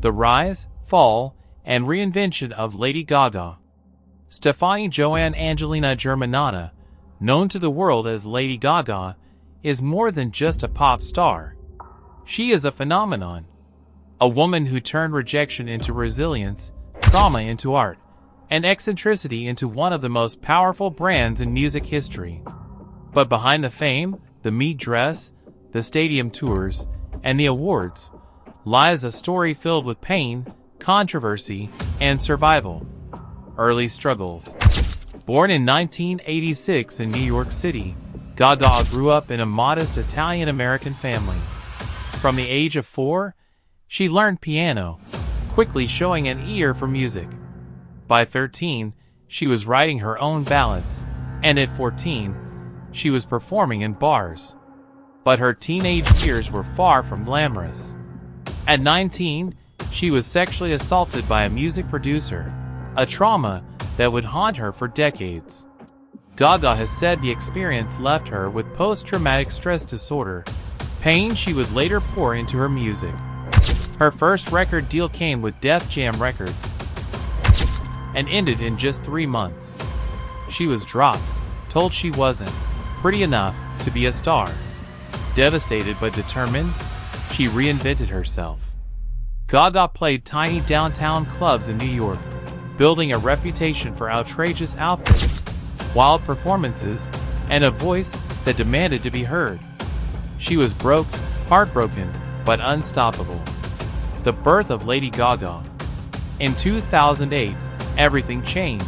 The rise, fall, and reinvention of Lady Gaga. Stefani Joanne Angelina Germanotta, known to the world as Lady Gaga, is more than just a pop star. She is a phenomenon. A woman who turned rejection into resilience, trauma into art, and eccentricity into one of the most powerful brands in music history. But behind the fame, the meat dress, the stadium tours, and the awards, lies a story filled with pain, controversy, and survival. Early struggles. Born in 1986 in New York City, Gaga grew up in a modest Italian-American family. From the age of 4, she learned piano, quickly showing an ear for music. By 13, she was writing her own ballads, and at 14, she was performing in bars. But her teenage years were far from glamorous. At 19, she was sexually assaulted by a music producer, a trauma that would haunt her for decades. Gaga has said the experience left her with post-traumatic stress disorder, pain she would later pour into her music. Her first record deal came with Def Jam Records and ended in just 3 months. She was dropped, told she wasn't pretty enough to be a star. Devastated but determined, she reinvented herself. Gaga played tiny downtown clubs in New York, building a reputation for outrageous outfits, wild performances, and a voice that demanded to be heard. She was broke, heartbroken, but unstoppable. The birth of Lady Gaga. In 2008, everything changed.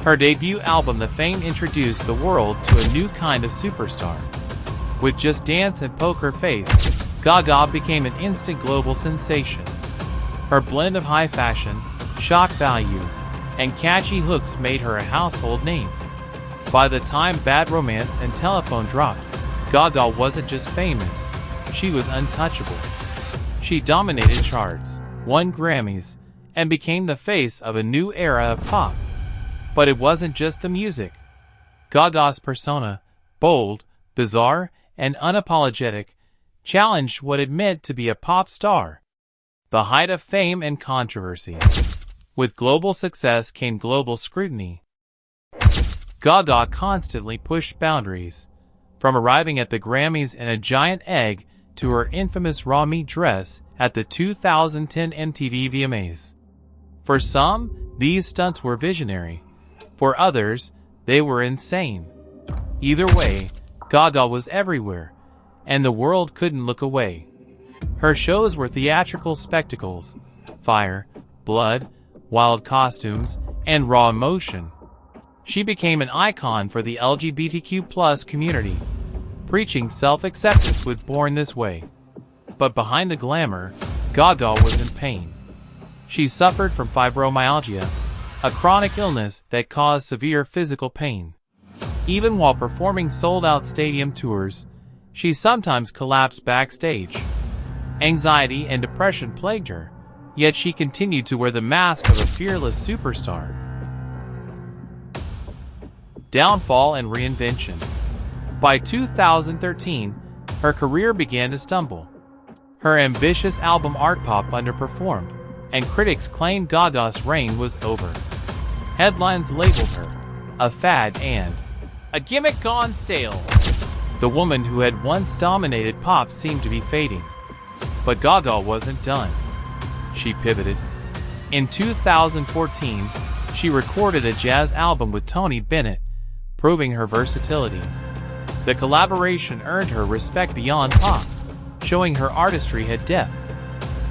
Her debut album The Fame introduced the world to a new kind of superstar. With Just Dance and Poker Face, Gaga became an instant global sensation. Her blend of high fashion, shock value, and catchy hooks made her a household name. By the time Bad Romance and Telephone dropped, Gaga wasn't just famous, she was untouchable. She dominated charts, won Grammys, and became the face of a new era of pop. But it wasn't just the music. Gaga's persona, bold, bizarre, and unapologetic, challenged what it meant to be a pop star. The height of fame and controversy. With global success came global scrutiny. Gaga constantly pushed boundaries, from arriving at the Grammys in a giant egg to her infamous raw meat dress at the 2010 MTV VMAs. For some, these stunts were visionary. For others, they were insane. Either way, Gaga was everywhere, and the world couldn't look away. Her shows were theatrical spectacles: fire, blood, wild costumes, and raw emotion. She became an icon for the LGBTQ+ community, preaching self-acceptance with Born This Way. But behind the glamour, Gaga was in pain. She suffered from fibromyalgia, a chronic illness that caused severe physical pain. Even while performing sold-out stadium tours, she sometimes collapsed backstage. Anxiety and depression plagued her, yet she continued to wear the mask of a fearless superstar. Downfall and reinvention. By 2013, her career began to stumble. Her ambitious album Art Pop underperformed, and critics claimed Gaga's reign was over. Headlines labeled her a fad and a gimmick gone stale. The woman who had once dominated pop seemed to be fading. But Gaga wasn't done. She pivoted. In 2014, she recorded a jazz album with Tony Bennett, proving her versatility. The collaboration earned her respect beyond pop, showing her artistry had depth.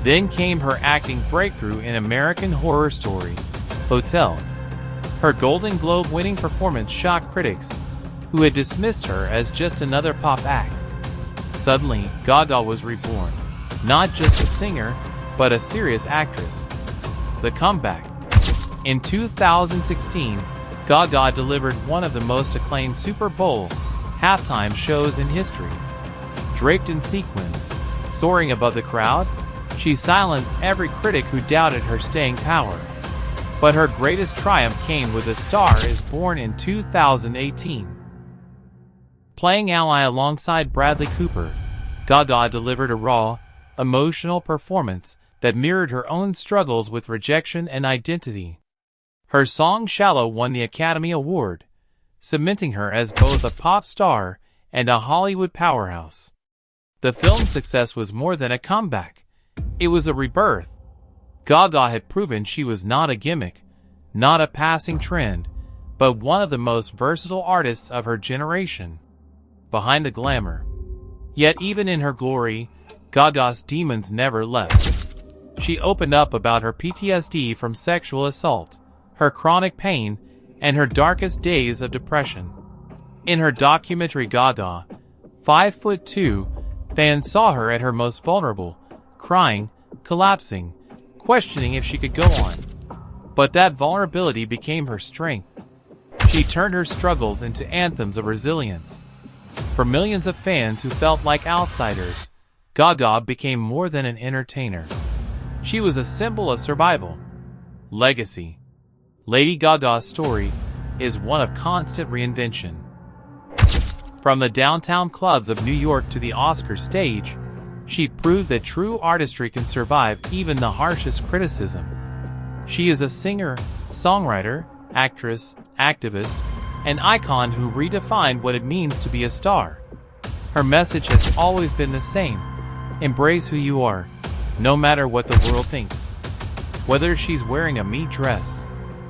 Then came her acting breakthrough in American Horror Story, Hotel. Her Golden Globe-winning performance shocked critics, who had dismissed her as just another pop act. Suddenly, Gaga was reborn, not just a singer, but a serious actress. The comeback. In 2016, Gaga delivered one of the most acclaimed Super Bowl halftime shows in history. Draped in sequins, soaring above the crowd, she silenced every critic who doubted her staying power. But her greatest triumph came with A Star Is Born in 2018. Playing ally alongside Bradley Cooper, Gaga delivered a raw, emotional performance that mirrored her own struggles with rejection and identity. Her song Shallow won the Academy Award, cementing her as both a pop star and a Hollywood powerhouse. The film's success was more than a comeback. It was a rebirth. Gaga had proven she was not a gimmick, not a passing trend, but one of the most versatile artists of her generation. Behind the glamour. Yet even in her glory, Gaga's demons never left. She opened up about her PTSD from sexual assault, her chronic pain, and her darkest days of depression. In her documentary Gaga, 5'2", fans saw her at her most vulnerable, crying, collapsing, questioning if she could go on. But that vulnerability became her strength. She turned her struggles into anthems of resilience. For millions of fans who felt like outsiders, Gaga became more than an entertainer. She was a symbol of survival. Legacy. Lady Gaga's story is one of constant reinvention. From the downtown clubs of New York to the Oscar stage, she proved that true artistry can survive even the harshest criticism. She is a singer, songwriter, actress, activist, an icon who redefined what it means to be a star. Her message has always been the same: embrace who you are, no matter what the world thinks. Whether she's wearing a meat dress,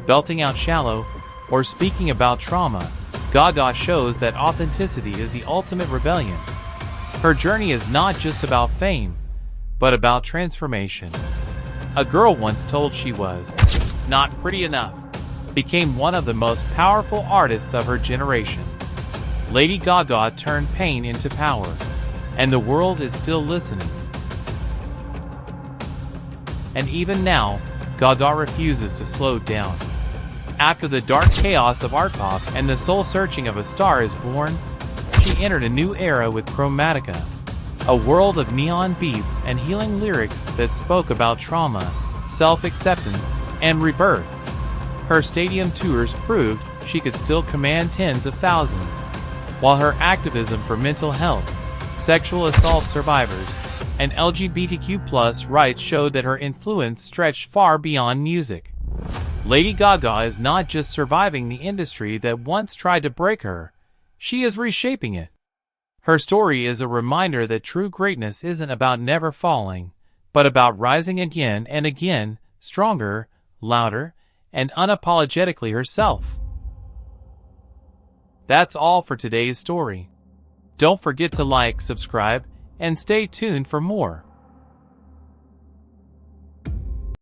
belting out Shallow, or speaking about trauma, Gaga shows that authenticity is the ultimate rebellion. Her journey is not just about fame, but about transformation. A girl once told she was not pretty enough became one of the most powerful artists of her generation. Lady Gaga turned pain into power, and the world is still listening. And even now, Gaga refuses to slow down. After the dark chaos of art pop and the soul-searching of A Star Is Born, she entered a new era with Chromatica, a world of neon beats and healing lyrics that spoke about trauma, self-acceptance, and rebirth. Her stadium tours proved she could still command tens of thousands, while her activism for mental health, sexual assault survivors, and LGBTQ+ rights showed that her influence stretched far beyond music. Lady Gaga is not just surviving the industry that once tried to break her, she is reshaping it. Her story is a reminder that true greatness isn't about never falling, but about rising again and again, stronger, louder, and unapologetically herself. That's all for today's story. Don't forget to like, subscribe, and stay tuned for more.